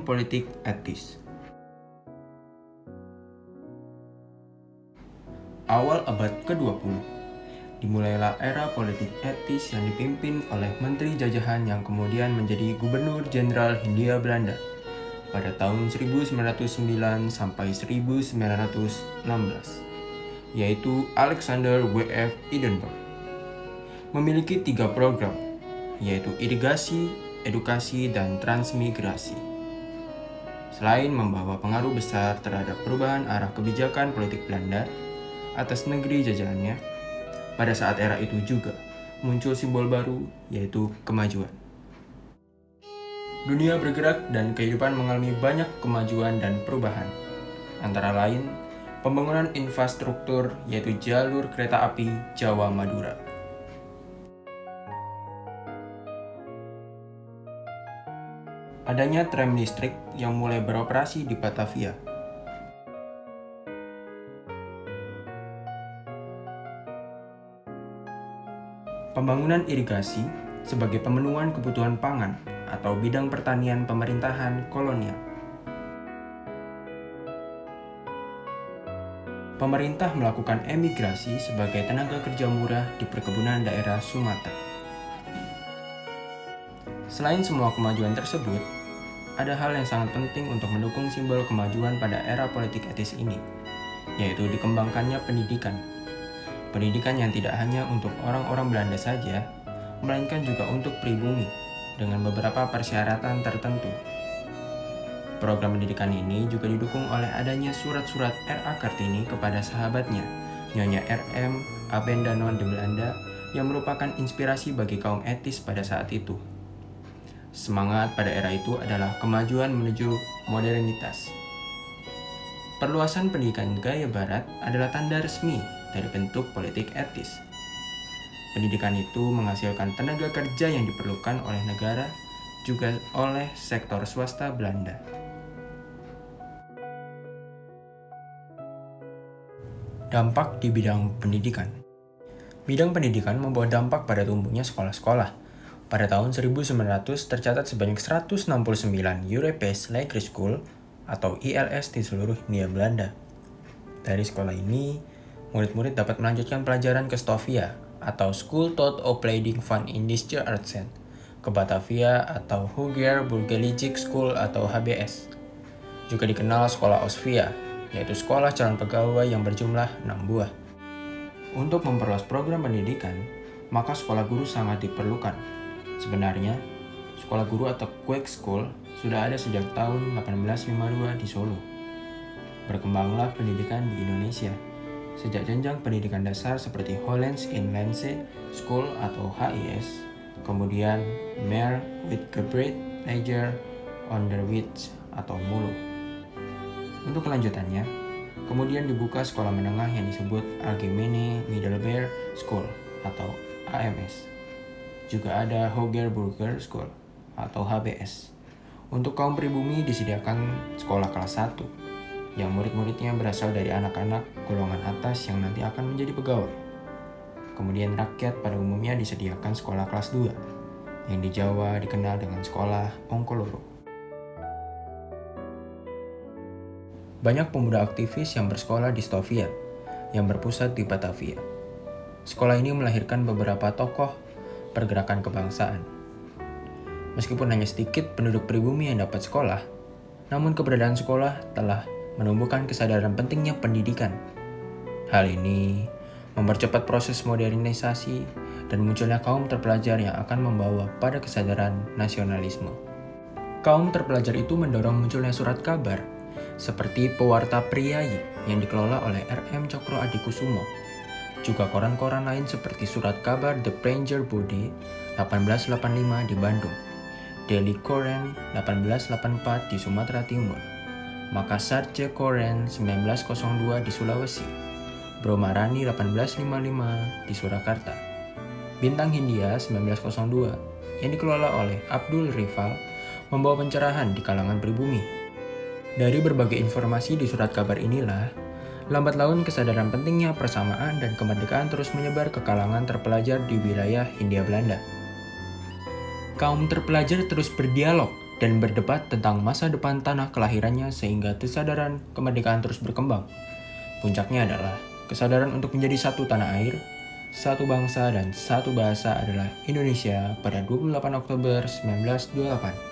Pendidikan Politik Etis. Awal abad ke-20, dimulailah era politik etis yang dipimpin oleh Menteri Jajahan yang kemudian menjadi Gubernur Jenderal Hindia Belanda pada tahun 1909 sampai 1916, yaitu Alexander W.F. Edinburgh. Memiliki 3 program, yaitu irigasi, edukasi, dan transmigrasi. Selain membawa pengaruh besar terhadap perubahan arah kebijakan politik Belanda atas negeri jajahannya, pada saat era itu juga muncul simbol baru, yaitu kemajuan. Dunia bergerak dan kehidupan mengalami banyak kemajuan dan perubahan. Antara lain, pembangunan infrastruktur, yaitu jalur kereta api Jawa-Madura. Adanya tram listrik yang mulai beroperasi di Batavia. Pembangunan irigasi sebagai pemenuhan kebutuhan pangan atau bidang pertanian pemerintahan kolonial. Pemerintah melakukan emigrasi sebagai tenaga kerja murah di perkebunan daerah Sumatera. Selain semua kemajuan tersebut, ada hal yang sangat penting untuk mendukung simbol kemajuan pada era politik etis ini, yaitu dikembangkannya pendidikan. Pendidikan yang tidak hanya untuk orang-orang Belanda saja, melainkan juga untuk pribumi, dengan beberapa persyaratan tertentu. Program pendidikan ini juga didukung oleh adanya surat-surat R.A. Kartini kepada sahabatnya, Nyonya R.M. Abendanon de Belanda, yang merupakan inspirasi bagi kaum etis pada saat itu. Semangat pada era itu adalah kemajuan menuju modernitas. Perluasan pendidikan gaya barat adalah tanda resmi dari bentuk politik etis. Pendidikan itu menghasilkan tenaga kerja yang diperlukan oleh negara, juga oleh sektor swasta Belanda. Dampak di bidang pendidikan. Bidang pendidikan membawa dampak pada tumbuhnya sekolah-sekolah. Pada tahun 1900 tercatat sebanyak 169 Europees Lagere School atau ILS di seluruh Hindia Belanda. Dari sekolah ini, murid-murid dapat melanjutkan pelajaran ke Stovia atau School tot Opleiding van Indische Artsen, ke Batavia atau Hoger Burgerlijke School atau HBS. Juga dikenal Sekolah Osvia, yaitu sekolah calon pegawai yang berjumlah 6 buah. Untuk memperluas program pendidikan, maka sekolah guru sangat diperlukan. Sebenarnya, sekolah guru atau Quake School sudah ada sejak tahun 1852 di Solo. Berkembanglah pendidikan di Indonesia. Sejak jenjang pendidikan dasar seperti Hollands Inlandse School atau HIS, kemudian Meer Witgebreit Leger Onderwijs atau MULO. Untuk kelanjutannya, kemudian dibuka sekolah menengah yang disebut Algemene Middelbare School atau AMS. Juga ada Hoger Burger School atau HBS. Untuk kaum pribumi disediakan sekolah kelas 1 yang murid-muridnya berasal dari anak-anak golongan atas yang nanti akan menjadi pegawai. Kemudian rakyat pada umumnya disediakan sekolah kelas 2 yang di Jawa dikenal dengan sekolah Ongkoloro. Banyak pemuda aktivis yang bersekolah di Stovia yang berpusat di Batavia. Sekolah ini melahirkan beberapa tokoh pergerakan kebangsaan. Meskipun hanya sedikit penduduk pribumi yang dapat sekolah, namun keberadaan sekolah telah menumbuhkan kesadaran pentingnya pendidikan. Hal ini mempercepat proses modernisasi dan munculnya kaum terpelajar yang akan membawa pada kesadaran nasionalisme. Kaum terpelajar itu mendorong munculnya surat kabar seperti Pewarta Priayi yang dikelola oleh R.M. Cokro Adikusumo. Juga koran-koran lain seperti surat kabar The Pranger Bode 1885 di Bandung, Daily Koran 1884 di Sumatera Timur, Makassarce Koran 1902 di Sulawesi, Bromarani 1855 di Surakarta, Bintang Hindia 1902 yang dikelola oleh Abdul Rival membawa pencerahan di kalangan pribumi. Dari berbagai informasi di surat kabar inilah, lambat laun kesadaran pentingnya persamaan dan kemerdekaan terus menyebar ke kalangan terpelajar di wilayah Hindia Belanda. Kaum terpelajar terus berdialog dan berdebat tentang masa depan tanah kelahirannya sehingga kesadaran kemerdekaan terus berkembang. Puncaknya adalah kesadaran untuk menjadi satu tanah air, satu bangsa dan satu bahasa adalah Indonesia pada 28 Oktober 1928.